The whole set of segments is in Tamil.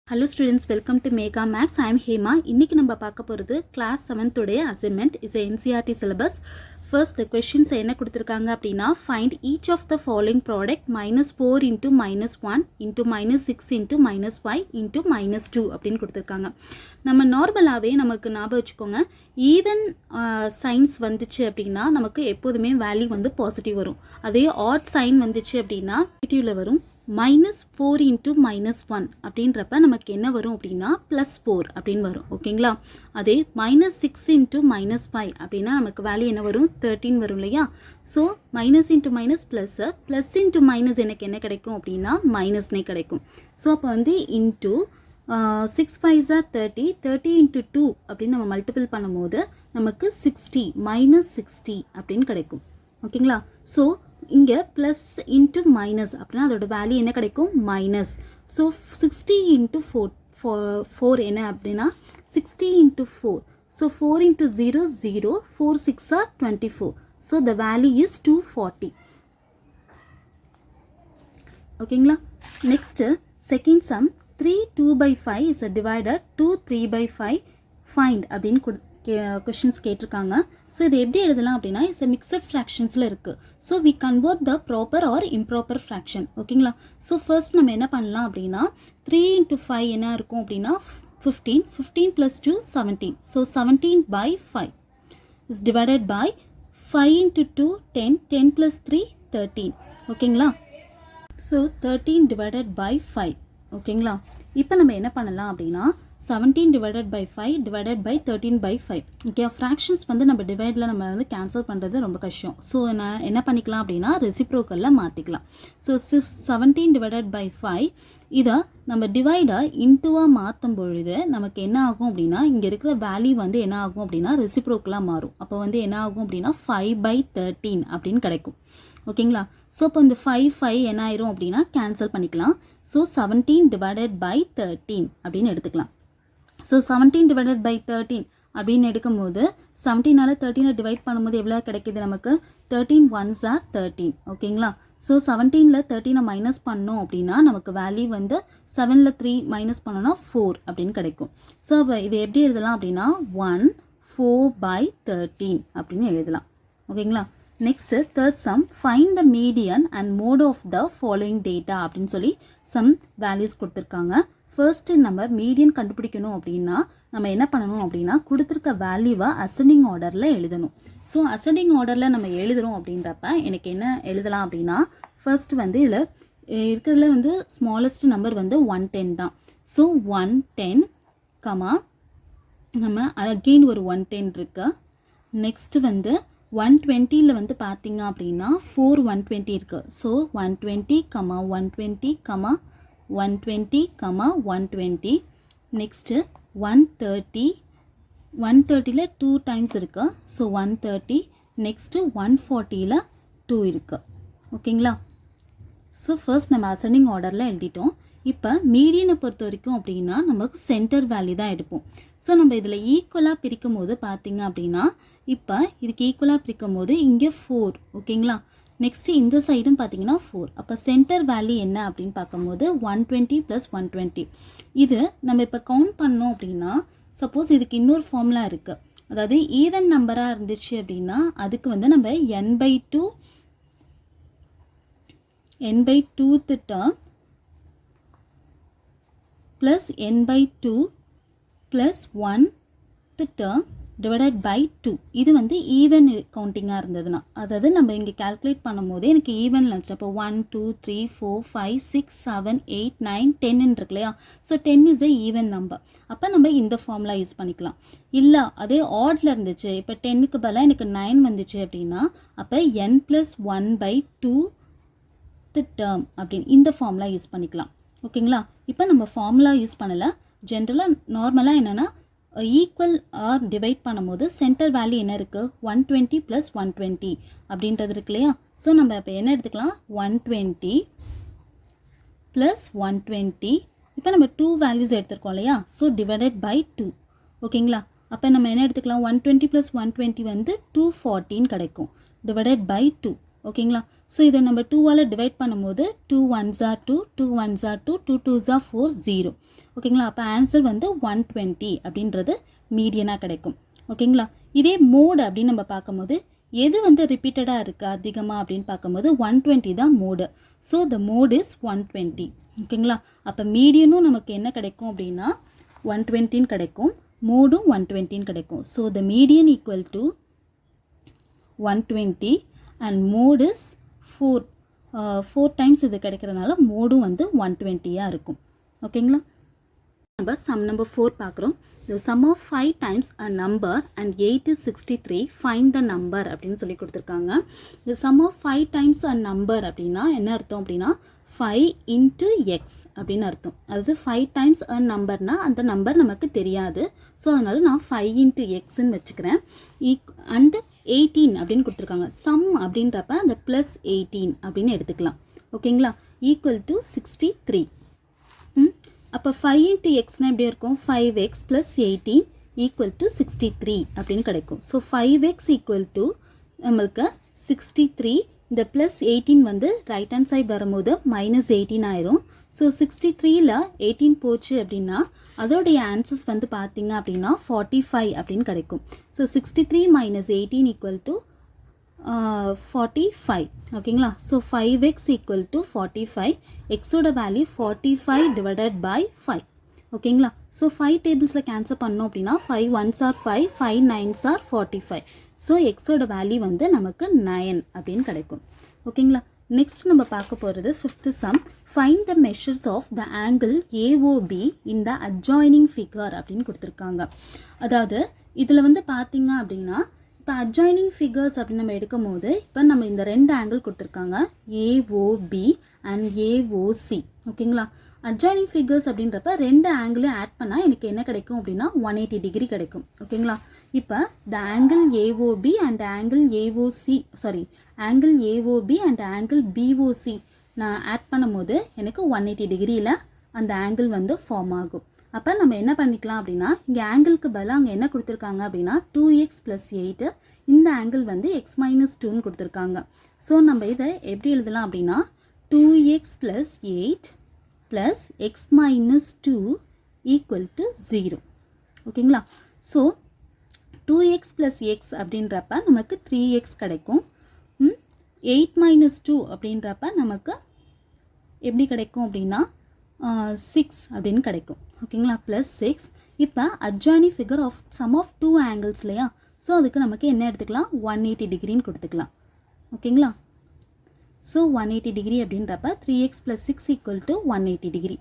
Hello students, welcome to Mega Max. I am Hema. இன்னைக்கு நம்ம பார்க்க போறது class 7th உடைய assignment is a NCERT syllabus. First the questions என்ன கொடுத்திருக்காங்க அப்படினா find each of the following product -4 into -1 into -6 into -5 into -2 அப்படினு கொடுத்திருக்காங்க. நம்ம நார்மலாவே நமக்கு ஞாபகம் வச்சுக்கோங்க ஈவன் சைன்ஸ் வந்துச்சு அப்படினா நமக்கு எப்போதுமே வேல்யூ வந்து பாசிட்டிவ் வரும். அதே ஆட் சைன் வந்துச்சு அப்படினா நெகட்டிவ்ல வரும். -4 into -1 அப்படின்றப்ப நமக்கு என்ன வரும் அப்படின்னா +4 அப்படின்னு வரும். ஓகேங்களா? அதே -6 into -5 அப்படின்னா நமக்கு வேல்யூ என்ன வரும் 13 வரும் இல்லையா? So minus into minus plus into minus எனக்கு என்ன கிடைக்கும் அப்படின்னா மைனஸ்னே கிடைக்கும். ஸோ அப்போ வந்து இன்ட்டு 6 5s are 30 30 into 2 அப்படின்னு நம்ம மல்டிபிள் பண்ணும்போது நமக்கு 60 -60 அப்படின்னு கிடைக்கும். ஓகேங்களா? ஸோ இங்கே ப்ளஸ் இன்ட்டு மைனஸ் அப்படின்னா அதோட வேல்யூ என்ன கிடைக்கும் மைனஸ். ஸோ 60 into 4 என்ன அப்படின்னா 60 into 4. So 4 into 0 0 4 6 are 24. So the value is 240. ஓகேங்களா? Next second sum 3 2/5 is a divided 2 3/5 find அப்படின்னு கொஷின்ஸ் கேட்டிருக்காங்க. ஸோ இது எப்படி எழுதலாம் அப்படின்னா இட்ஸ் மிக்சட் ஃப்ராக்ஷன்ஸில் இருக்குது. So we convert the proper or improper fraction. ஓகேங்களா? ஸோ ஃபர்ஸ்ட் நம்ம என்ன பண்ணலாம் அப்படின்னா 3 into 5 என்ன இருக்கும் அப்படின்னா 15 15 + 2 17. So 17/5 is divided by 5 into 2 10 10 + 3 13. ஓகேங்களா? So 13 divided by 5. ஓகேங்களா? இப்போ நம்ம என்ன பண்ணலாம் அப்படின்னா 17 divided by 5 divided by 13/5. Okay, fractions வந்து நம்ம டிவைடில் நம்ம வந்து கேன்சல் பண்ணுறது ரொம்ப கஷ்டம். ஸோ நான் என்ன பண்ணிக்கலாம் அப்படின்னா ரெசிப்ரோக்கலில் மாற்றிக்கலாம். ஸோ 17 divided by 5 இதை நம்ம டிவைடாக இன்ட்டுவாக மாற்றும் பொழுது நமக்கு என்ன ஆகும் அப்படின்னா இங்கே இருக்கிற வேல்யூ வந்து என்ன ஆகும் அப்படின்னா ரெசிப்ரோக்கலாக மாறும். அப்போ வந்து என்ன ஆகும் அப்படின்னா 5/13 அப்படின்னு கிடைக்கும். ஓகேங்களா? ஸோ இப்போ இந்த 5 என்ன ஆயிரும் அப்படின்னா கேன்சல் பண்ணிக்கலாம். ஸோ 17 divided by 13 அப்படின்னு எடுத்துக்கலாம். ஸோ 17 divided by 13 அப்படின்னு எடுக்கும்போது 17ஆல் 13 டிவைட் பண்ணும்போது எவ்வளோ கிடைக்கிது நமக்கு 13 1s are 13. ஓகேங்களா? ஸோ 17ல் 13 மைனஸ் பண்ணோம் அப்படின்னா நமக்கு வேல்யூ வந்து 7ல் 3 மைனஸ் பண்ணோன்னா 4 அப்படின்னு கிடைக்கும். ஸோ அப்போ இது எப்படி எழுதலாம் அப்படின்னா 1 4/13 அப்படின்னு எழுதலாம். ஓகேங்களா? Next third sum find the median and mode of the following data அப்படின்னு சொல்லி சம் வேல்யூஸ் கொடுத்துருக்காங்க. ஃபர்ஸ்ட்டு நம்ம மீடியன் கண்டுபிடிக்கணும் அப்படின்னா நம்ம என்ன பண்ணணும் அப்படின்னா கொடுத்துருக்க வேல்யூவை அசெண்டிங் ஆர்டரில் எழுதணும். ஸோ அசெண்டிங் ஆர்டரில் நம்ம எழுதுகிறோம் அப்படின்றப்ப எனக்கு என்ன எழுதலாம் அப்படின்னா ஃபர்ஸ்ட் வந்து இதில் இருக்கிறதுல வந்து ஸ்மாலஸ்ட் நம்பர் வந்து 110 தான். ஸோ 110 கமா நம்ம அகெயின் ஒரு 110 இருக்கு. நெக்ஸ்ட்டு வந்து 120ல் வந்து பார்த்தீங்க அப்படின்னா 4 120 இருக்குது. So 120 comma 120 comma 120 comma 120. Next 130 130ல் 2 times இருக்குது. ஸோ 130. நெக்ஸ்ட்டு 140ல் 2 இருக்குது. ஓகேங்களா? ஸோ ஃபர்ஸ்ட் நம்ம அசெண்டிங் ஆர்டரில் எழுதிட்டோம். இப்போ மீடியனை பொறுத்த வரைக்கும் அப்படின்னா நமக்கு சென்டர் வேல்யூ தான் எடுப்போம். ஸோ நம்ம இதில் ஈக்குவலாக பிரிக்கும் போது பார்த்தீங்க அப்படின்னா இப்போ இதுக்கு ஈக்குவலாக பிரிக்கும் போது இங்கே 4. ஓகேங்களா? நெக்ஸ்ட்டு இந்த சைடும் பார்த்தீங்கன்னா 4. அப்போ சென்டர் வேல்யூ என்ன அப்படின்னு பார்க்கும்போது 120 + 120. இது நம்ம இப்போ கவுண்ட் பண்ணோம் அப்படின்னா சப்போஸ் இதுக்கு இன்னொரு ஃபார்முலா இருக்குது. அதாவது ஈவன் நம்பராக இருந்துச்சு அப்படின்னா அதுக்கு வந்து நம்ம n/2th term plus n/2 plus 1th term divided by 2. இது வந்து ஈவன் கவுண்டிங்காக இருந்ததுன்னா அதாவது நம்ம இங்கே கேல்குலேட் பண்ணும்போது எனக்கு ஈவனில் இருந்துச்சு. அப்போ 1 2 3 4 5 6 7 8 9 10 இருக்கு இல்லையா? So 10 is a even number. அப்போ நம்ம இந்த ஃபார்முலா யூஸ் பண்ணிக்கலாம். இல்லை அதே ஆட்ல இருந்துச்சு இப்போ 10க்கு பதிலாக எனக்கு 9 வந்துச்சு அப்படின்னா அப்போ n+1/2th டேர்ம் அப்படின்னு இந்த ஃபார்முலா யூஸ் பண்ணிக்கலாம். ஓகேங்களா? இப்போ நம்ம ஃபார்முலா யூஸ் பண்ணலை. ஜென்ரலாக நார்மலாக என்னென்னா ஈக்குவல் ஆர் டிவைட் பண்ணும்போது சென்டர் வேல்யூ என்ன இருக்குது 120 + 120 அப்படின்றது இருக்கு இல்லையா? ஸோ நம்ம இப்போ என்ன எடுத்துக்கலாம் 120 + 120. இப்போ நம்ம 2 வேல்யூஸ் எடுத்துருக்கோம் இல்லையா? So divided by 2. ஓகேங்களா? அப்போ நம்ம என்ன எடுத்துக்கலாம் 120 + 120 வந்து 214 கிடைக்கும் டிவைடட் பை 2. ஓகேங்களா? ஸோ இதை நம்ம 2ஆல் டிவைட் பண்ணும்போது 2 1s are 2, 2 1s are 2, 2 2s are 4, 0. ஓகேங்களா? அப்போ ஆன்சர் வந்து 120 அப்படின்றது மீடியனாக கிடைக்கும். ஓகேங்களா? இதே மோடு அப்படின்னு நம்ம பார்க்கும்போது எது வந்து ரிப்பீட்டடாக இருக்குது அதிகமாக அப்படின்னு பார்க்கும்போது 120 தான் mode. So the mode is 120. ஓகேங்களா? அப்போ மீடியனும் நமக்கு என்ன கிடைக்கும் அப்படின்னா 120 கிடைக்கும், மோடும் 120 கிடைக்கும். So the median equal to 120 and mode is 4 times இது கிடைக்கிறதுனால மோடும் வந்து 120 இருக்கும். ஓகேங்களா? நம்ம சம் நம்பர் 4 பார்க்குறோம். The sum of 5 times a number and 8 is 63, find the number அப்படின்னு சொல்லி கொடுத்துருக்காங்க. The sum of 5 times a number அப்படின்னா என்ன அர்த்தம் அப்படின்னா 5 into x அப்படின்னு அர்த்தம். அதாவது 5 times a numberனா அந்த நம்பர் நமக்கு தெரியாது. ஸோ அதனால நான் 5 into xன்னு வச்சுக்கிறேன். அண்ட் 18 அப்படின்னு கொடுத்துருக்காங்க. சம் அப்படின்றப்ப அந்த ப்ளஸ் 18 அப்படின்னு எடுத்துக்கலாம். ஓகேங்களா? Equal to 63. அப்போ 5 into xனா எப்படி இருக்கும்? 5x plus 18 equal to 63 அப்படின்னு கிடைக்கும். ஸோ 5x equal to நம்மளுக்கு 63. இந்த ப்ளஸ் 18 வந்து ரைட் ஹேண்ட் சைட் வரும்போது மைனஸ் 18 ஆயிரும். ஸோ 63ல் 18 போச்சு அப்படின்னா அதோடைய ஆன்சர்ஸ் வந்து பார்த்தீங்க அப்படின்னா 45 அப்படின்னு கிடைக்கும். So 63 minus 18 equal to 45. ஓகேங்களா? So 5x equal to 45. எக்ஸோட வேல்யூ 45 divided by 5. ஓகேங்களா? ஸோ 5 டேபிள்ஸில் கேன்சல் பண்ணோம் அப்படின்னா 5 1s are 5, 5 9s are 45. So எக்ஸோட வேல்யூ வந்து நமக்கு 9 அப்படின்னு கிடைக்கும். ஓகேங்களா? நெக்ஸ்ட் நம்ம பார்க்க போகிறது 5th sum. Find the measures of the angle AOB in the adjoining figure அப்படின்னு கொடுத்துருக்காங்க. அதாவது இதில் வந்து பார்த்தீங்க அப்படின்னா இப்போ அட்ஜாயினிங் ஃபிகர்ஸ் அப்படின்னு நம்ம எடுக்கும் போது இப்போ நம்ம இந்த 2 ஆங்கிள் கொடுத்துருக்காங்க, AOB அண்ட் AOC. ஓகேங்களா? அட்ஜாயினிங் ஃபிகர்ஸ் அப்படின்றப்ப 2 ஆங்கிளையும் ஆட் பண்ணால் எனக்கு என்ன கிடைக்கும் அப்படின்னா 180 டிகிரி கிடைக்கும். ஓகேங்களா? இப்போ த angle AOB and angle AOB and angle BOC நான் ஆட் பண்ணும்போது எனக்கு 180 டிகிரியில் அந்த ஆங்கிள் வந்து ஃபார்ம் ஆகும். அப்போ நம்ம என்ன பண்ணிக்கலாம் அப்படின்னா இங்கே ஆங்கிளுக்கு பதிலாக அங்கே என்ன கொடுத்துருக்காங்க அப்படின்னா 2x + 8, இந்த ஆங்கிள் வந்து x - 2ன்னு கொடுத்துருக்காங்க. ஸோ நம்ம இதை எப்படி எழுதலாம் அப்படின்னா 2x + 8 + x - 2 = 0. ஓகேங்களா? ஸோ 2x + x அப்படின்றப்ப நமக்கு 3x கிடைக்கும். 8 - 2 அப்படின்றப்ப நமக்கு எப்படி கிடைக்கும் அப்படின்னா 6 அப்படின்னு கிடைக்கும். ஓகேங்களா? +6. இப்போ adjoining figure of sum of 2 angles இல்லையா? ஸோ அதுக்கு நமக்கு என்ன எடுத்துக்கலாம்? 180 டிகிரின்னு கொடுத்துக்கலாம். ஓகேங்களா? ஸோ 180 டிகிரி அப்படின்றப்ப 3x + 6 = 180 டிகிரி.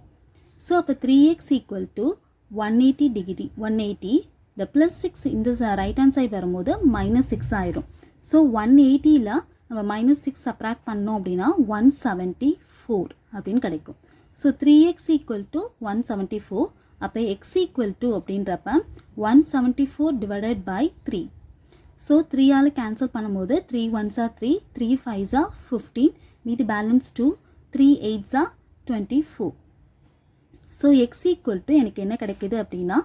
ஸோ அப்போ 3x = 180 டிகிரி. 180 இந்த +6 இந்த ரைட் ஹேண்ட் சைட் வரும்போது -6 ஆயிரும். ஸோ 180ல் நம்ம -6 சப்ராக்ட் பண்ணோம் அப்படின்னா 174 அப்படின்னு கிடைக்கும். So 3x = 174. அப்போ x = அப்படின்றப்ப 174 divided by 3. ஸோ 3ஆல் கேன்சல் பண்ணும்போது 3 1s are 3, 3 5s are 15, மீதி balance 2, 3 8s are 24. So x = எனக்கு என்ன கிடைக்குது அப்படின்னா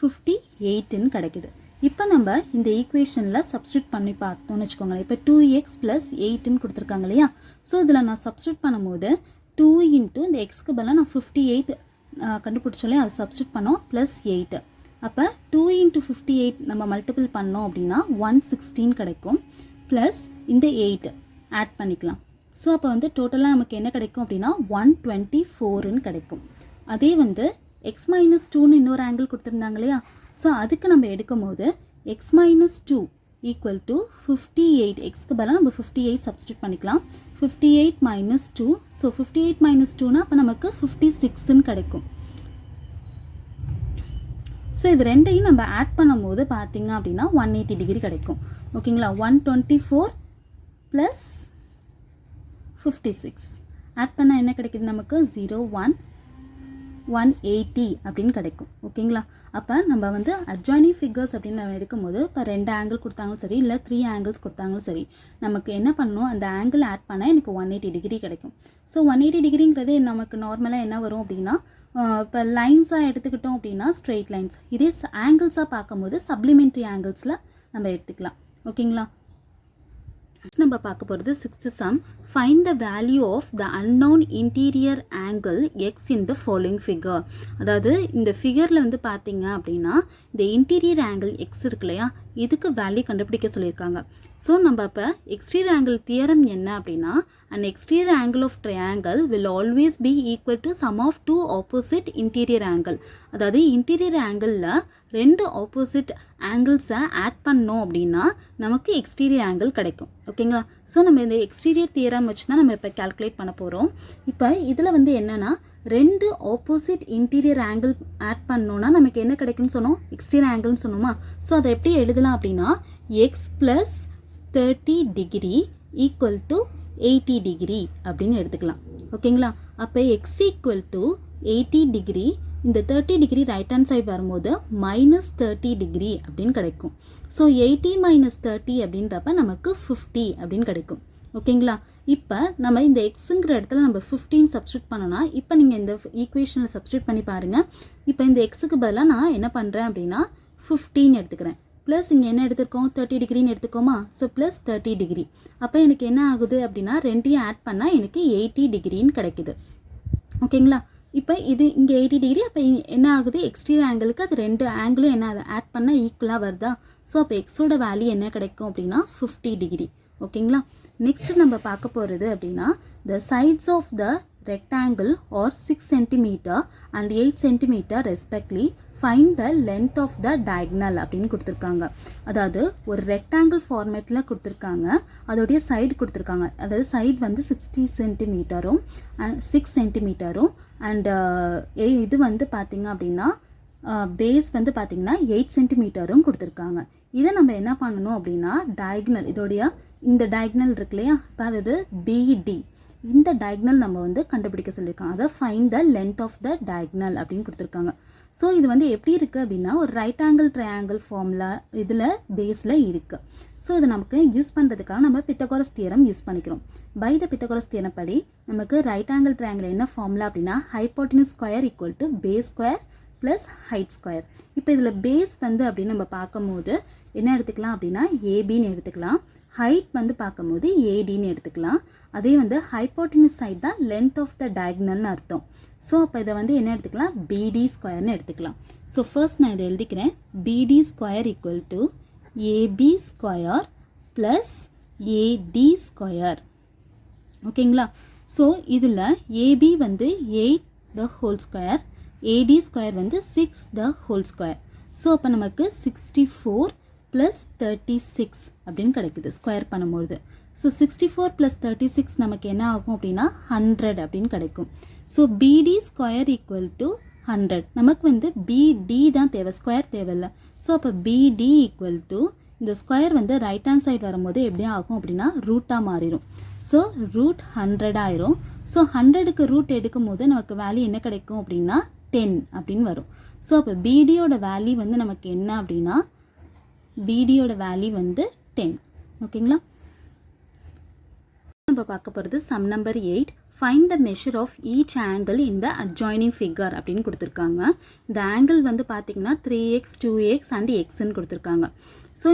58ன்னு கிடைக்குது. இப்போ நம்ம இந்த ஈக்குவேஷனில் சப்ஸ்டியூட் பண்ணி பார்த்தோம்னு வச்சுக்கோங்களேன். இப்போ 2x + 8ன்னு கொடுத்துருக்காங்க இல்லையா? ஸோ இதில் நான் சப்ஸ்டியூட் பண்ணும்போது 2 into இந்த எக்ஸ்க்கு பதிலாக நான் 58 கண்டுபிடிச்சோலே அதை சப்ஸ்டியூட் பண்ணோம் +8. அப்போ 2 into 58 நம்ம மல்டிபிள் பண்ணோம் அப்படின்னா 116 கிடைக்கும். ப்ளஸ் இந்த 8 ஆட் பண்ணிக்கலாம். ஸோ அப்போ வந்து டோட்டலாக நமக்கு என்ன கிடைக்கும் அப்படின்னா 124ன்னு கிடைக்கும். அதே வந்து x - 2ன்னு இன்னொரு ஆங்கிள் கொடுத்துருந்தாங்க இல்லையா? ஸோ அதுக்கு நம்ம எடுக்கும் போது x - 2 = 58. எக்ஸ்க்கு பதிலாக நம்ம 58 சப்ஸ்டியூட் பண்ணிக்கலாம். 58 - 2. ஸோ 58 - 2னா அப்போ நமக்கு 56ன்னு கிடைக்கும். ஸோ இது ரெண்டையும் நம்ம ஆட் பண்ணும்போது பார்த்தீங்க அப்படின்னா 180 டிகிரி கிடைக்கும். ஓகேங்களா? 124 + 56 ஆட் பண்ணால் என்ன கிடைக்குது நமக்கு 180 அப்படின்னு கிடைக்கும். ஓகேங்களா? அப்போ நம்ம வந்து அட்ஜாயினிங் ஃபிகர்ஸ் அப்படின்னு நம்ம எடுக்கும்போது இப்போ 2 ஆங்கிள் கொடுத்தாங்களும் சரி இல்லை 3 ஆங்கிள்ஸ் கொடுத்தாங்களும் சரி நமக்கு என்ன பண்ணணும், அந்த ஆங்கிள் ஆட் பண்ணால் எனக்கு 180 டிகிரி கிடைக்கும். ஸோ 180 டிகிரிங்கிறது நமக்கு நார்மலாக என்ன வரும் அப்படின்னா இப்போ லைன்ஸாக எடுத்துக்கிட்டோம் அப்படின்னா ஸ்ட்ரெயிட் லைன்ஸ். இதே ஆங்கிள்ஸாக பார்க்கும்போது சப்ளிமெண்ட்ரி ஆங்கிள்ஸில் நம்ம எடுத்துக்கலாம். ஓகேங்களா? நம்ம பார்க்க போகிறது sixth sum. Find the value of the unknown interior angle x in the following figure. அதாவது இந்த ஃபிகரில் வந்து பார்த்தீங்க அப்படின்னா இந்த இன்டீரியர் ஆங்கிள் எக்ஸ் இருக்கு இல்லையா, இதுக்கு வேல்யூ கண்டுபிடிக்க சொல்லியிருக்காங்க. ஸோ நம்ம இப்போ எக்ஸ்டீரியர் ஆங்கிள் தியரம் என்ன அப்படின்னா, an exterior angle of triangle will always be equal to sum of two opposite interior angle. அதாவது இன்டீரியர் ஆங்கிளில் ரெண்டு ஆப்போசிட் ஆங்கிள்ஸை ஆட் பண்ணோம் அப்படின்னா நமக்கு எக்ஸ்டீரியர் ஆங்கிள் கிடைக்கும். ஓகேங்களா? ஸோ நம்ம இந்த எக்ஸ்டீரியர் தியரம் வச்சு தான் நம்ம இப்போ கால்குலேட் பண்ண போகிறோம். இப்போ இதில் வந்து என்னென்னா ரெண்டு ஆப்போசிட் இன்டீரியர் ஆங்கிள் ஆட் பண்ணோன்னா நமக்கு என்ன கிடைக்குன்னு சொன்னோம், எக்ஸ்டீரியர் ஆங்கிள்னு சொன்னோமா. ஸோ அதை எப்படி எழுதலாம் அப்படின்னா X plus 30 degree equal to 80 degree அப்படின்னு எடுத்துக்கலாம். ஓகேங்களா? அப்போ எக்ஸ் ஈக்குவல் டு 80 டிகிரி, இந்த 30 டிகிரி ரைட் ஹேண்ட் சைடு வரும்போது -30 டிகிரி அப்படின்னு கிடைக்கும். ஸோ 80 - 30 அப்படின்றப்ப நமக்கு 50 அப்படின்னு கிடைக்கும். ஓகேங்களா? இப்போ நம்ம இந்த எக்ஸுங்கிற இடத்துல நம்ம 15 சப்ஸ்டியூட் பண்ணோன்னா, இப்போ நீங்கள் இந்த ஈக்குவேஷனில் சப்ஸ்டியூட் பண்ணி பாருங்கள். இப்போ இந்த எக்ஸுக்கு பதிலாக நான் என்ன பண்ணுறேன் அப்படின்னா 15 எடுத்துக்கிறேன். ப்ளஸ் இங்கே என்ன எடுத்துருக்கோம், 30 டிகிரின்னு எடுத்துக்கோமா. So plus 30 degree. அப்போ எனக்கு என்ன ஆகுது அப்படின்னா ரெண்டையும் ஆட் பண்ணால் எனக்கு 80 டிகிரின்னு கிடைக்குது. ஓகேங்களா? இப்போ இது இங்கே 80 டிகிரி, அப்போ என்ன ஆகுது, எக்ஸ்டீரியர் ஆங்கிளுக்கு அது ரெண்டு ஆங்கிளும் என்ன அதை ஆட் பண்ணால் ஈக்குவலாக வருதா. ஸோ அப்போ எக்ஸோட வேல்யூ என்ன கிடைக்கும் அப்படின்னா 50 டிகிரி. ஓகேங்களா? நெக்ஸ்ட் நம்ம பார்க்க போகிறது அப்படின்னா the sides of the rectangle are 6 cm and 8 cm respectively. Find the length of the diagonal அப்படின்னு கொடுத்துருக்காங்க. அதாவது ஒரு ரெக்டாங்கிள் ஃபார்மேட்டில் கொடுத்துருக்காங்க, அதோடைய சைடு கொடுத்துருக்காங்க. அதாவது சைடு வந்து 60 சென்டிமீட்டரும் 6 சென்டிமீட்டரும் அண்ட் இது வந்து பார்த்திங்க அப்படின்னா பேஸ் வந்து பார்த்திங்கன்னா 8 சென்டிமீட்டரும் கொடுத்துருக்காங்க. இதை நம்ம என்ன பண்ணணும் அப்படின்னா டயக்னல், இதோடைய இந்த டயக்னல் இருக்கு இல்லையா, இப்போ அதாவது பிடி, இந்த டயக்னல் நம்ம வந்து கண்டுபிடிக்க சொல்லியிருக்காங்க. அதை find the length of the diagonal அப்படின்னு கொடுத்துருக்காங்க. ஸோ இது வந்து எப்படி இருக்குது அப்படின்னா ஒரு ரைட் ஆங்கிள் ட்ரையாங்கிள் ஃபார்மில் இதில் பேஸில் இருக்குது. ஸோ இதை நமக்கு யூஸ் பண்ணுறதுக்காக நம்ம பித்தகோரஸ் தியரம் யூஸ் பண்ணிக்கிறோம். பை த பித்தகோரஸ் தியரம் படி நமக்கு ரைட் ஆங்கிள் ட்ரையாங்கிள் என்ன ஃபார்முலா அப்படின்னா hypotenuse square equal to base square plus height square. இப்போ இதில் பேஸ் வந்து அப்படின்னு நம்ம பார்க்கும்போது என்ன எடுத்துக்கலாம் அப்படின்னா ஏபின்னு எடுத்துக்கலாம். ஹைட் வந்து பார்க்கும்போது ஏடின்னு எடுத்துக்கலாம். அதே வந்து ஹைப்போட்டெனஸ் சைட் தான் லென்த் ஆஃப் த டயக்னல்னு அர்த்தம். ஸோ அப்போ இதை வந்து என்ன எடுத்துக்கலாம், பிடி ஸ்கொயர்னு எடுத்துக்கலாம். ஸோ ஃபர்ஸ்ட் நான் இதை எழுதிக்கிறேன். BD square equal to AB square plus AD square. ஓகேங்களா? ஸோ இதில் ஏபி வந்து 8 the whole square, AD square வந்து 6 த ஹோல் ஸ்கொயர். ஸோ அப்போ நமக்கு 64 ப்ளஸ் 36 அப்படின்னு கிடைக்குது ஸ்கொயர் பண்ணும்போது. ஸோ 64 ப்ளஸ் 36 நமக்கு என்ன ஆகும் அப்படின்னா 100 அப்படின்னு கிடைக்கும். ஸோ பிடி ஸ்கொயர் ஈக்குவல் டு 100. நமக்கு வந்து பிடி தான் தேவை, ஸ்கொயர் தேவையில்லை. ஸோ அப்போ பிடி ஈக்குவல் டு இந்த ஸ்கொயர் வந்து ரைட் ஹேண்ட் சைடு வரும்போது எப்படி ஆகும் அப்படின்னா ரூட்டாக மாறிடும். ஸோ ரூட் 100 ஆயிரும். ஸோ 100க்கு ரூட் எடுக்கும் போது நமக்கு வேல்யூ என்ன கிடைக்கும் அப்படின்னா 10 அப்படின்னு வரும். ஸோ அப்போ பிடியோட வேல்யூ வந்து நமக்கு என்ன அப்படின்னா பிடியோட வேல்யூ வந்து 10. ஓகேங்களா? நம்ம பார்க்க போகிறது sum number 8. Find the measure of each angle in the adjoining figure அப்படின்னு கொடுத்துருக்காங்க. இந்த ஆங்கிள் வந்து பார்த்திங்கன்னா 3x 2x அண்ட் எக்ஸ்ன்னு கொடுத்துருக்காங்க. ஸோ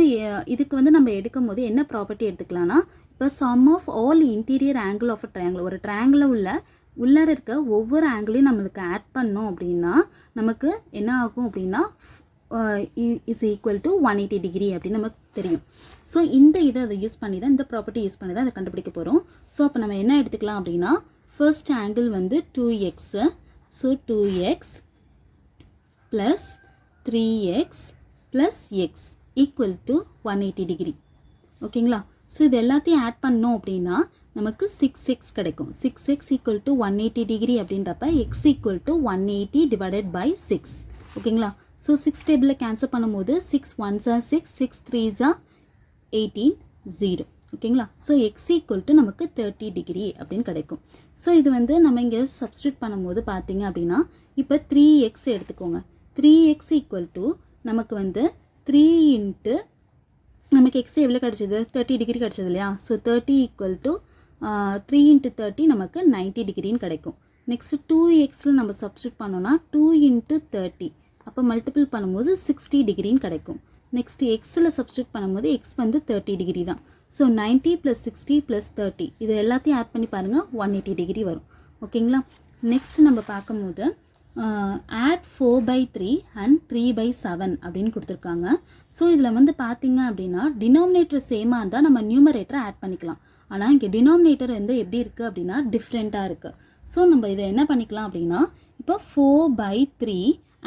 இதுக்கு வந்து நம்ம எடுக்கும் போது என்ன ப்ராப்பர்ட்டி எடுத்துக்கலாம்னா, இப்போ sum of all interior angle of a triangle, ஒரு ட்ரையாங்கிளில் உள்ளார இருக்க ஒவ்வொரு ஆங்கிளையும் நம்மளுக்கு ஆட் பண்ணோம் அப்படின்னா நமக்கு என்ன ஆகும் அப்படின்னா இஸ் ஈக்குவல் டு 180 டிகிரி அப்படின்னு நமக்கு தெரியும். ஸோ இந்த இதை அதை யூஸ் பண்ணி தான், இந்த ப்ராப்பர்ட்டி யூஸ் பண்ணி தான் அதை கண்டுபிடிக்க போகிறோம். ஸோ அப்போ நம்ம என்ன எடுத்துக்கலாம் அப்படின்னா ஃபர்ஸ்ட் ஆங்கிள் வந்து 2x. So 2x plus 3x plus x equal to 180 degree. ஓகேங்களா? ஸோ இது எல்லாத்தையும் ஆட் பண்ணோம் அப்படின்னா நமக்கு 6x கிடைக்கும். 6x ஈக்குவல் டு 180 டிகிரி அப்படின்றப்ப x equal to 180 divided by 6. ஓகேங்களா? ஸோ 6 டேபிளில் கேன்சல் பண்ணும்போது 6 1s are 6, 6 3s are 18, 0. ஓகேங்களா? ஸோ எக்ஸ் ஈக்குவல் டு நமக்கு 30 டிகிரி அப்படின்னு கிடைக்கும். ஸோ இது வந்து நம்ம இங்கே சப்ஸ்டியூட் பண்ணும்போது பார்த்தீங்க அப்படின்னா இப்போ 3x எடுத்துக்கோங்க. 3x ஈக்குவல் டு நமக்கு வந்து 3 இன்ட்டு நமக்கு எக்ஸ் எவ்வளோ கிடச்சிது, 30 டிகிரி கிடச்சது இல்லையா. ஸோ 30 ஈக்குவல் டு 3 இன்ட்டு 30 நமக்கு 90 டிகிரின்னு கிடைக்கும். நெக்ஸ்ட்டு 2xல் நம்ம சப்ஸ்டியூட் பண்ணோன்னா 2 இன்ட்டு 30 அப்போ மல்டிபிள் பண்ணும்போது 60 டிகிரின்னு கிடைக்கும். நெக்ஸ்ட் எக்ஸில் சப்ஸ்டியூட் பண்ணும்போது எக்ஸ் வந்து 30 டிகிரி தான். ஸோ 90 + 60 + 30 இது எல்லாத்தையும் ஆட் பண்ணி பாருங்கள் 180 டிகிரி வரும். ஓகேங்களா. நெக்ஸ்ட் நம்ம பார்க்கும்போது ஆட் 4/3 அண்ட் 3/7 அப்படின்னு கொடுத்துருக்காங்க. ஸோ இதில் வந்து பார்த்தீங்க அப்படின்னா டினாமினேட்டர் சேமாக இருந்தால் நம்ம நியூமரேட்டரை ஆட் பண்ணிக்கலாம். ஆனால் இங்கே டினாமினேட்டர் வந்து எப்படி இருக்குது அப்படின்னா டிஃப்ரெண்ட்டாக இருக்குது. ஸோ நம்ம இதை என்ன பண்ணிக்கலாம் அப்படின்னா இப்போ 4/3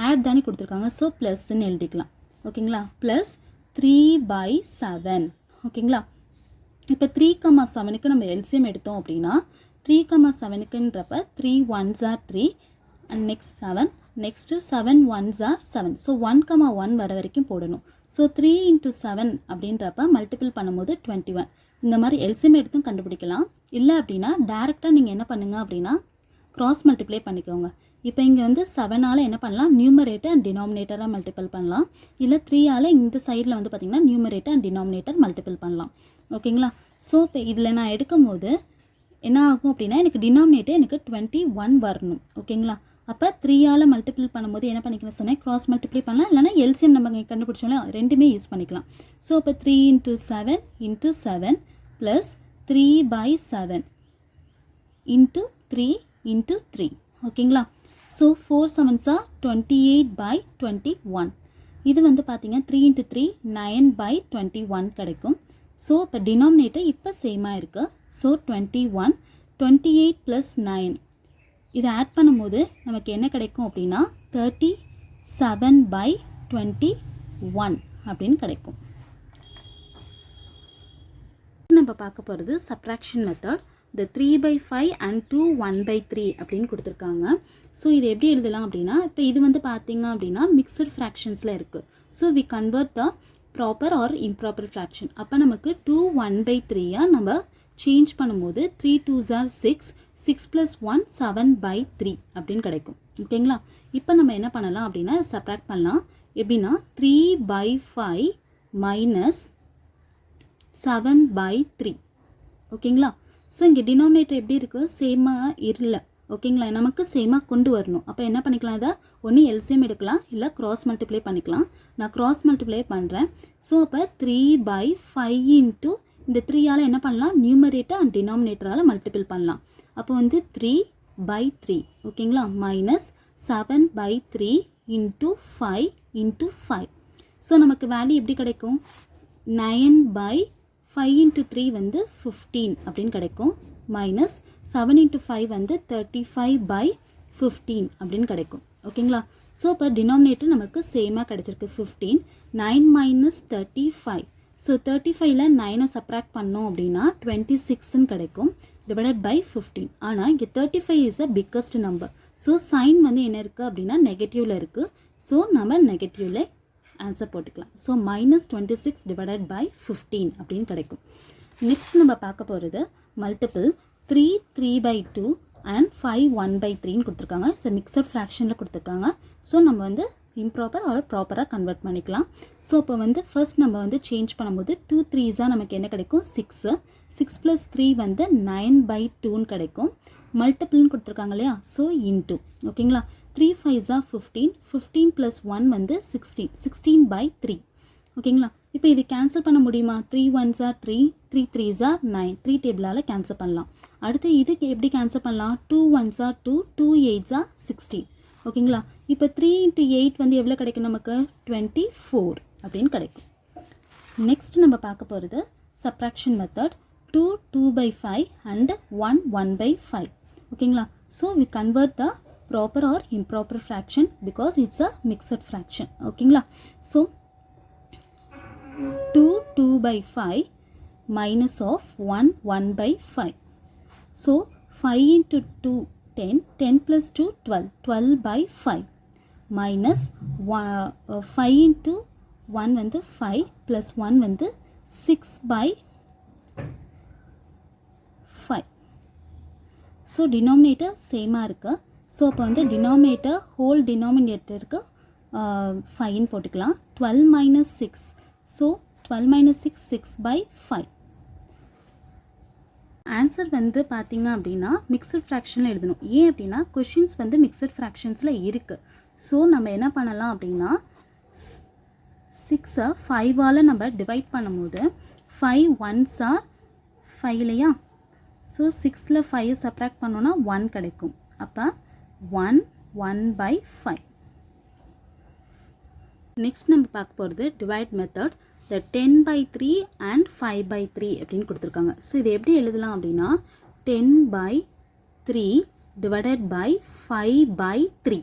ஆட் தானே கொடுத்துருக்காங்க. ஸோ ப்ளஸ்ன்னு எழுதிக்கலாம். ஓகேங்களா. ப்ளஸ் 3/7. ஓகேங்களா. இப்போ 3,7க்கு நம்ம எல்சிஎம் எடுத்தோம் அப்படின்னா 3,7க்குன்றப்ப 3 1s are 3 and next 7, next 7 1s are 7. So 1,1 வர வரைக்கும் போடணும். ஸோ 3 × 7 அப்படின்றப்ப மல்டிபிள் பண்ணும்போது 21. இந்த மாதிரி எல்சிஎம் எடுத்தும் கண்டுபிடிக்கலாம். இல்லை அப்படின்னா டேரெக்டாக நீங்கள் என்ன பண்ணுங்கள் அப்படின்னா கிராஸ் மல்டிப்ளை பண்ணிக்கோங்க. இப்போ இங்கே வந்து 7ஆல் என்ன பண்ணலாம், நியூமரேட்டர் அண்ட் டினாமினேட்டராக மல்டிபிள் பண்ணலாம். இல்லை 3ஆல் இந்த சைடில் வந்து பார்த்திங்கன்னா நியூமரேட்டர் அண்ட் டினாமினேட்டர் மல்டிபிள் பண்ணலாம். ஓகேங்களா. ஸோ இப்போ இதில் நான் எடுக்கும் போது என்ன ஆகும் அப்படின்னா எனக்கு டினாமினேட்டர் எனக்கு 21 வரணும். ஓகேங்களா. அப்போ 3ஆல் மல்டிபிள் பண்ணும்போது என்ன பண்ணிக்கணும் சொன்னேன், கிராஸ் மல்டிப்ளை பண்ணலாம். இல்லைனா எல்சிஎம் நம்ம இங்கே கண்டுபிடிச்சோம்ல, ரெண்டுமே யூஸ் பண்ணிக்கலாம். ஸோ இப்போ 3 × 7 × 7 ப்ளஸ் 3/7 × 3 × 3. ஓகேங்களா. So 4 7s are 28/21. இது வந்து பார்த்தீங்க 3 × 3 9/21 கிடைக்கும். ஸோ இப்போ டினாமினேட்டர் இப்போ சேமாக இருக்குது. ஸோ 21 28 + 9 இதை ஆட் பண்ணும்போது நமக்கு என்ன கிடைக்கும் அப்படின்னா 37/21 அப்படின்னு கிடைக்கும். நம்ம பார்க்க போகிறது சப்ராக்ஷன் மெத்தட். இந்த 3/5 and 2 1/3 அப்படின்னு கொடுத்துருக்காங்க. ஸோ இது எப்படி எழுதலாம் அப்படின்னா இப்போ இது வந்து பார்த்தீங்க அப்படின்னா மிக்சட் ஃப்ராக்ஷன்ஸில் இருக்குது. So we convert the proper or improper fraction. அப்போ நமக்கு 2 1/3 நம்ம சேஞ்ச் பண்ணும்போது 3 2s are 6 6 + 1 7/3 அப்படின்னு கிடைக்கும். ஓகேங்களா. இப்போ நம்ம என்ன பண்ணலாம் அப்படின்னா சப்ராக்ட் பண்ணலாம். எப்படின்னா 3/5 - 7/3. ஓகேங்களா. ஸோ இங்கே டினாமினேட்டர் எப்படி இருக்குது, சேமாக இல்லை. ஓகேங்களா. நமக்கு சேமாக கொண்டு வரணும். அப்போ என்ன பண்ணிக்கலாம், இதை ஒன்று எல்சிஎம் எடுக்கலாம், இல்லை கிராஸ் மல்டிப்ளை பண்ணிக்கலாம். நான் கிராஸ் மல்டிப்ளை பண்ணுறேன். ஸோ அப்போ 3/5 × இந்த 3ஆல் என்ன பண்ணலாம், நியூமரேட்டர் அண்ட் டினாமினேட்டரால் மல்டிபிள் பண்ணலாம். அப்போ வந்து 3/3. ஓகேங்களா. -7/3 × 5 × 5. ஸோ நமக்கு வேல்யூ எப்படி கிடைக்கும், 9/5 × 3 வந்து 15 அப்படின்னு கிடைக்கும். -7 × 5 வந்து 35/15 அப்படின்னு கிடைக்கும். ஓகேங்களா. ஸோ இப்போ டினாமினேட்டர் நமக்கு சேமாக கிடைச்சிருக்கு 15. 9 - 35. ஸோ 35ல் 9 சப்ராக்ட் பண்ணோம் அப்படின்னா 26ன்னு கிடைக்கும் டிவைடட் பை 15. ஆனால் இங்கே 35 is a biggest number. So sign வந்து என்ன இருக்குது அப்படின்னா நெகட்டிவில் இருக்குது. ஸோ நம்ம நெகட்டிவில் ஆன்சர் போட்டுக்கலாம். ஸோ -26 டிவைடட் பை 15 அப்படின்னு கிடைக்கும். நெக்ஸ்ட் நம்ம பார்க்க போகிறது மல்டிபிள் 3 3/2 அண்ட் 5 1/3ன்னு கொடுத்துருக்காங்க. ஸோ மிக்சட் ஃப்ராக்ஷனில் கொடுத்துருக்காங்க. ஸோ நம்ம வந்து இம்ப்ராப்பர் ஆர் ப்ராப்பராக கன்வெர்ட் பண்ணிக்கலாம். ஸோ இப்போ வந்து ஃபர்ஸ்ட் நம்ம வந்து சேஞ்ச் பண்ணும்போது 2 3s நமக்கு என்ன கிடைக்கும், 6 6 + 3 வந்து 9/2ன்னு கிடைக்கும். மல்டிபிள்னு கொடுத்துருக்காங்க இல்லையா. So into. ஓகேங்களா. 3 5s are 15 15 + 1 வந்து 16 16/3. ஓகேங்களா. இப்போ இது கேன்சல் பண்ண முடியுமா, 3 1s are 3 3 3s are 9 3 டேபிளால் cancel பண்ணலாம். அடுத்து இதுக்கு எப்படி கேன்சல் பண்ணலாம், 2 1s are 2 2 8s are 16. ஓகேங்களா. இப்போ 3 × 8 வந்து எவ்வளோ கிடைக்கும் நமக்கு, 24 அப்படின்னு கிடைக்கும். நெக்ஸ்ட் நம்ம பார்க்க போகிறது சப்ராக்ஷன் மெத்தட். 2 2/5 and 1 1/5. ஓகேங்களா. So we convert the proper or improper fraction because it's a mixed fraction. ஓகேங்களா. So 2 2/5 minus of 1 1/5. So 5 × 2 10 10 + 2 12 12/5 minus 5 × 1 வந்து 5 + 1 வந்து 6/5. ஸோ டினாமினேட்டர் சேமாக இருக்குது. ஸோ அப்போ வந்து டினாமினேட்டர் ஹோல் டினாமினேட்டருக்கு 5ன்னு போட்டுக்கலாம். 12 - 6. ஸோ 12 - 6 6/5. ஆன்சர் வந்து பார்த்தீங்க அப்படின்னா மிக்சட் ஃப்ராக்ஷனில் எழுதணும். ஏன் அப்படின்னா கொஷின்ஸ் வந்து மிக்சட் ஃப்ராக்ஷன்ஸில் இருக்குது. ஸோ நம்ம என்ன பண்ணலாம் அப்படின்னா 6 5ஆல் நம்ம டிவைட் பண்ணும்போது 5 ones are 5 இல்லையா? ஸோ 6ல் 5 சப்ராக்ட் பண்ணோன்னா 1 கிடைக்கும். அப்போ 1/5. நெக்ஸ்ட் நம்ம பார்க்க போகிறது டிவைட் மெத்தட். த 10/3 அண்ட் 5/3 அப்படின்னு கொடுத்துருக்காங்க. ஸோ இது எப்படி எழுதலாம் அப்படின்னா 10/3 டிவைடட் பை 5/3.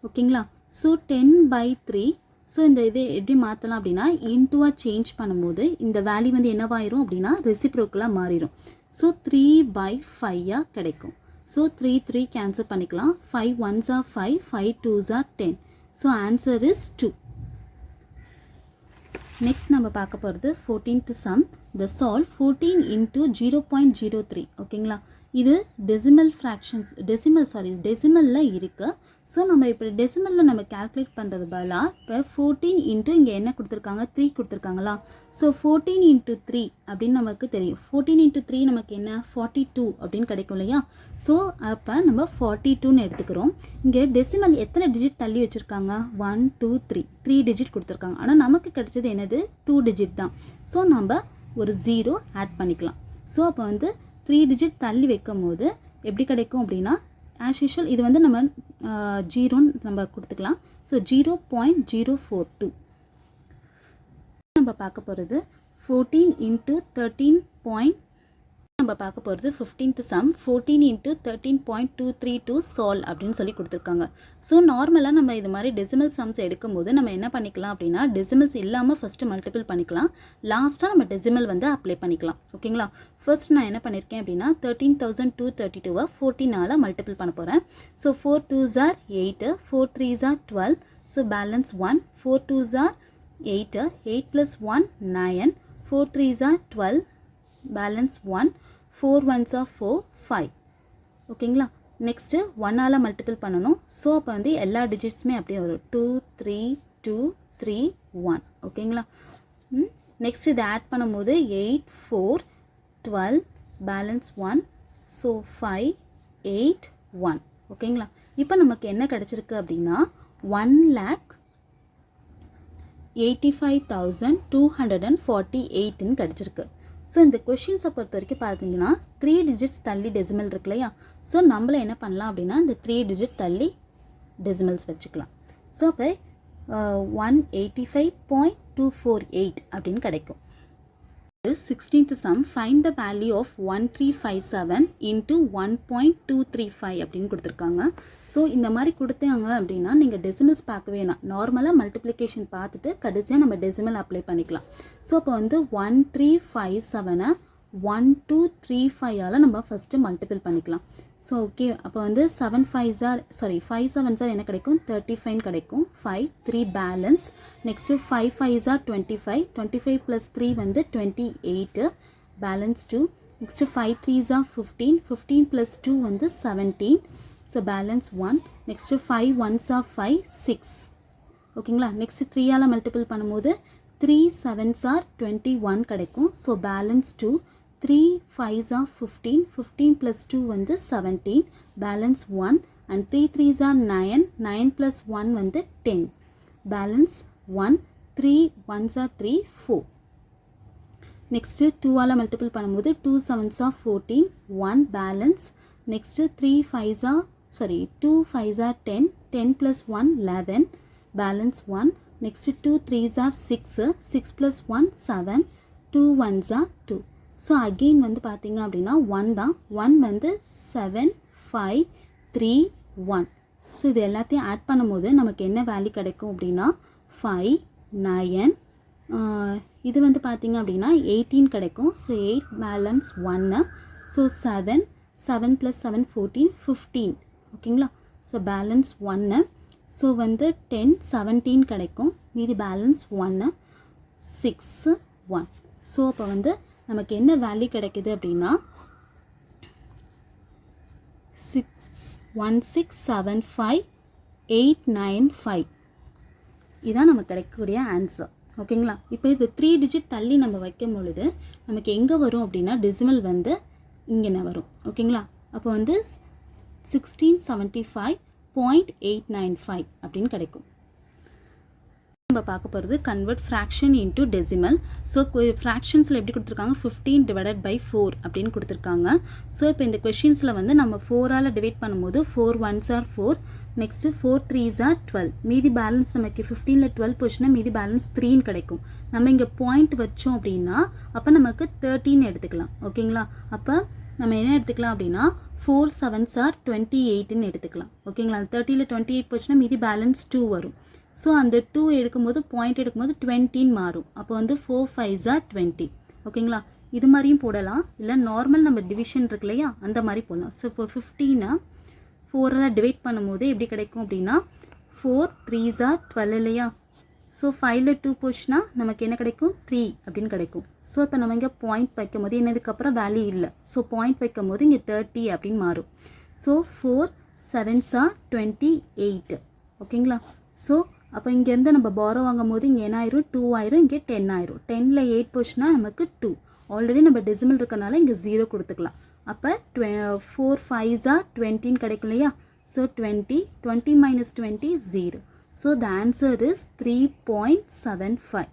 ஓகேங்களா? ஸோ 10/3. ஸோ இந்த இது எப்படி மாற்றலாம் அப்படின்னா இன்டூவாக சேஞ்ச் பண்ணும்போது இந்த வேல்யூ வந்து என்னவாயிரும் அப்படின்னா ரெசிப்ரோக்கலாக மாறிடும். ஸோ 3/5 கிடைக்கும். ஸோ 3 கேன்சல் பண்ணிக்கலாம். 5 ones are 5, 5 twos are 10. So answer is 2. Next நம்ம பார்க்க போகிறது 14th சம். த சால்வ் 14 into 0.03. ஓகேங்களா? இது டெசிமல் ஃப்ராக்ஷன்ஸ் டெசிமலில் இருக்குது. ஸோ நம்ம இப்போ டெசிமலில் நம்ம கேல்குலேட் பண்ணுறது பதிலாக இப்போ 14 இன்ட்டு இங்கே என்ன கொடுத்துருக்காங்க 3 கொடுத்துருக்காங்களா? ஸோ 14 into 3 அப்படின்னு நமக்கு தெரியும். 14 into 3 நமக்கு என்ன 42 அப்படின்னு கிடைக்கும் இல்லையா? ஸோ அப்போ நம்ம 42ன்னு எடுத்துக்கிறோம். இங்கே டெசிமல் எத்தனை டிஜிட் தள்ளி வச்சுருக்காங்க 1 2 3 டிஜிட் கொடுத்துருக்காங்க. ஆனால் நமக்கு கிடைச்சது என்னது 2 டிஜிட் தான். ஸோ நம்ம ஒரு 0 ஆட் பண்ணிக்கலாம். ஸோ அப்போ வந்து 3 டிஜிட் தள்ளி வைக்கும் போது எப்படி கிடைக்கும் அப்படின்னா ஆஸ் யூஷுவல் இது வந்து நம்ம 0ன்னு நம்ம கொடுத்துக்கலாம். ஸோ 0.042. நம்ம பார்க்க போகிறது 14 into 13. நம்ம பார்க்க போகிறது 15th சம். 14 into 13.232 சால்வ் அப்படின்னு சொல்லி கொடுத்துருக்காங்க. ஸோ நார்மலாக நம்ம இது மாதிரி டெசிமல் சம்ஸ் எடுக்கும்போது நம்ம என்ன பண்ணிக்கலாம் அப்படின்னா டெசிமல்ஸ் இல்லாமல் ஃபஸ்ட்டு மல்டிபிள் பண்ணிக்கலாம். லாஸ்ட்டாக நம்ம டெசிமல் வந்து அப்ளை பண்ணிக்கலாம். ஓகேங்களா? ஃபர்ஸ்ட் நான் என்ன பண்ணியிருக்கேன் அப்படின்னா 13,232 14ஆல் மல்டிபிள் பண்ண போகிறேன். So 4 2s are 8, 4 3s are 12. So balance 1, 4 2s are 8, 8 plus 1 9, 4 3s are 12, balance 1, 4 ones are 4 5. ஓகேங்களா? நெக்ஸ்ட்டு 1ஆல் மல்டிபிள் பண்ணணும். ஸோ அப்போ வந்து எல்லா டிஜிட்ஸுமே அப்படியே வரும் 2 3 2 3 1. ஓகேங்களா? நெக்ஸ்ட் இதை ஆட் பண்ணும்போது 8 4 12 பேலன்ஸ் 1. ஸோ 5 8 1. ஓகேங்களா? இப்போ நமக்கு என்ன கிடச்சிருக்கு அப்படின்னா 1,85,248ன்னு கிடச்சிருக்கு. ஸோ இந்த கொஷின்ஸை பொறுத்த வரைக்கும் பார்த்தீங்கன்னா 3 டிஜிட்ஸ் தள்ளி டெசிமல் இருக்கு இல்லையா? ஸோ நம்மள என்ன பண்ணலாம் அப்படின்னா இந்த 3 டிஜிட் தள்ளி டெசிமல்ஸ் வச்சுக்கலாம். ஸோ அப்போ 185.248 அப்படின்னு கிடைக்கும். 16th சம். Find the value of 1357 into 1.235 அப்படின்னு கொடுத்துருக்காங்க. ஸோ இந்த மாதிரி கொடுத்தாங்க அப்படின்னா நீங்கள் டெசிமல்ஸ் பார்க்க வேணாம். நார்மலாக மல்டிப்ளிகேஷன் பார்த்துட்டு கடைசியாக நம்ம டெசிமல் அப்ளை பண்ணிக்கலாம். ஸோ அப்போ வந்து 1357 1235ஆல் நம்ம ஃபஸ்ட்டு மல்டிபிள் பண்ணிக்கலாம். ஸோ ஓகே அப்போ வந்து 5 7s என்ன கிடைக்கும் 35 கிடைக்கும். 5 3 பேலன்ஸ். நெக்ஸ்ட்டு 5 5s are 25, 25 + 3 வந்து 28 பேலன்ஸ் 2. நெக்ஸ்ட்டு 5 3s are 15, 15 + 2 வந்து 17. So balance 1. Next 5 1s are 5 6. ஓகேங்களா? நெக்ஸ்ட்டு 3ஆல் மல்டிபிள் பண்ணும்போது 3 7s are 21 கிடைக்கும். So balance 2. 3 5s are 15, 15 + 2 வந்து 17 பேலன்ஸ் 1. அண்ட் 3 3s are 9, 9 + 1 வந்து 10 பேலன்ஸ் 1. 3 1s are 3 4. நெக்ஸ்ட்டு 2ஆல் மல்டிபிள் பண்ணும்போது 2 7s are 14 1 balance. Next 2 5s are 10, 10 + 1 11 balance 1. Next 2 3s are 6, 6 + 1 7, 2 1s are 2. So again வந்து பார்த்தீங்க அப்படின்னா 1 தான். 1 வந்து 7 5 3 1. ஸோ இது எல்லாத்தையும் ஆட் பண்ணும்போது நமக்கு என்ன வேல்யூ கிடைக்கும் அப்படின்னா 5 9 இது வந்து பார்த்தீங்க அப்படின்னா 18 கிடைக்கும். So 8 balance 1. ஸோ 7 7 + 7 14 15. ஓகேங்களா? So balance 1. ஸோ வந்து 10 17 கிடைக்கும். மீதி பேலன்ஸ் 1 6 1. ஸோ அப்போ வந்து நமக்கு என்ன வேல்யூ கிடைக்குது அப்படின்னா 1675895 இதுதான் நமக்கு கிடைக்கக்கூடிய ஆன்சர். ஓகேங்களா? இப்போ இது 3 டிஜிட் தள்ளி நம்ம வைக்கும் பொழுது நமக்கு எங்கே வரும் அப்படின்னா டெசிமல் வந்து இங்கே வரும். ஓகேங்களா? அப்போ வந்து 1675.895 அப்படின்னு கிடைக்கும். நம்ம பார்க்க போகிறது convert fraction into decimal. So ஃப்ராக்ஷன்ஸில் எப்படி கொடுத்துருக்காங்க 15 டிவைடட் பை 4 அப்படின்னு கொடுத்துருக்காங்க. ஸோ இப்போ இந்த கொஷின்ஸில் வந்து நம்ம 4ஆல் டிவைட் பண்ணும்போது 4 1s are 4, next 4 3s are 12. மீதி பேலன்ஸ் நமக்கு 15ல் 12 போச்சுன்னா மீதி பேலன்ஸ் 3ன்னு கிடைக்கும். நம்ம இங்கே பாயிண்ட் வச்சோம் அப்படின்னா அப்போ நமக்கு 13 எடுத்துக்கலாம். ஓகேங்களா? அப்போ நம்ம என்ன எடுத்துக்கலாம் அப்படின்னா 4 7s are 28ன்னு எடுத்துக்கலாம். ஓகேங்களா? 30ல் 28 போச்சுன்னா மீதி பேலன்ஸ் 2 வரும். ஸோ அந்த 2 எடுக்கும்போது பாயிண்ட் எடுக்கும்போது 20ன்னு மாறும். அப்போ வந்து 4 5s are 20. ஓகேங்களா? இது மாதிரியும் போடலாம், இல்லை நார்மல் நம்ம டிவிஷன் இருக்கு இல்லையா அந்த மாதிரி போடலாம். ஸோ இப்போ 15 4ஆல் டிவைட் பண்ணும்போது எப்படி கிடைக்கும் அப்படின்னா 4 3s are 12 இல்லையா? ஸோ 5ல் 2 போச்சுன்னா நமக்கு என்ன கிடைக்கும் 3 அப்படின்னு கிடைக்கும். ஸோ இப்போ நம்ம இங்கே பாயிண்ட் வைக்கும் போது என்னதுக்கப்புறம் வேல்யூ இல்லை. ஸோ பாயிண்ட் வைக்கும் போது இங்கே 30 அப்படின்னு மாறும். So 4 7s are 28. ஓகேங்களா? ஸோ அப்போ இங்கேருந்து நம்ம பாரோ வாங்கும் போது இங்கே என்ன ஆயிரும் 2 ஆயிரும், இங்கே 10 ஆயிரும். 10ல் 8 போச்சுன்னா நமக்கு 2. ஆல்ரெடி நம்ம டெசிமல் இருக்கனால இங்கே 0 கொடுத்துக்கலாம். அப்போ 4 5s are 20ன்னு கிடைக்கும் இல்லையா? So 20 minus 20 0. So the answer is 3.75.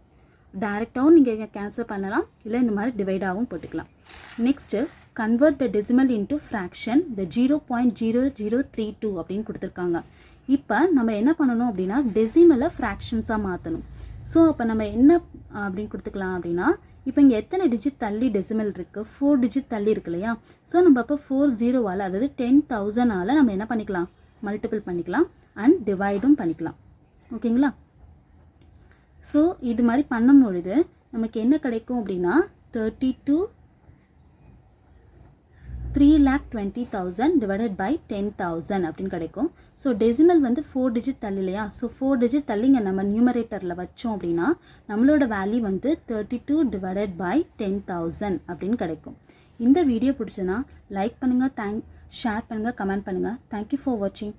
டைரெக்டாகவும் நீங்கள் கேன்சல் பண்ணலாம், இல்லை இந்த மாதிரி டிவைடாகவும் போட்டுக்கலாம். Next convert the decimal into fraction the 0.0032 அப்படின்னு கொடுத்துருக்காங்க. இப்போ நம்ம என்ன பண்ணணும் அப்படின்னா டெசிமலை ஃப்ராக்ஷன்ஸாக மாற்றணும். ஸோ அப்போ நம்ம என்ன அப்படின்னு கொடுத்துக்கலாம் அப்படின்னா இப்போ இங்கே எத்தனை டிஜிட் தள்ளி டெசிமல் இருக்குது 4 டிஜிட் தள்ளி இருக்கு இல்லையா? ஸோ நம்ம அப்போ 4 0வால் அதாவது 10,000ஆல் நம்ம என்ன பண்ணிக்கலாம் மல்டிபிள் பண்ணிக்கலாம் அண்ட் டிவைடும் பண்ணிக்கலாம். ஓகேங்களா? ஸோ இது மாதிரி பண்ணும்பொழுது நமக்கு என்ன கிடைக்கும் அப்படின்னா 3,20,000 டிவைடட் பை 10,000 அப்படின்னு கிடைக்கும். ஸோ டெசிமல் வந்து 4 டிஜிட் தள்ளி இல்லையா? ஸோ 4 டிஜிட் தள்ளிங்க நம்ம நியூமரேட்டரில் வச்சோம் அப்படின்னா நம்மளோட வேல்யூ வந்து 32 டிவைடட் பை 10,000 அப்படின்னு கிடைக்கும். இந்த வீடியோ பிடிச்சதுன்னா லைக் பண்ணுங்கள், ஷேர் பண்ணுங்கள், கமெண்ட் பண்ணுங்கள். தேங்க்யூ ஃபார் வாட்சிங்.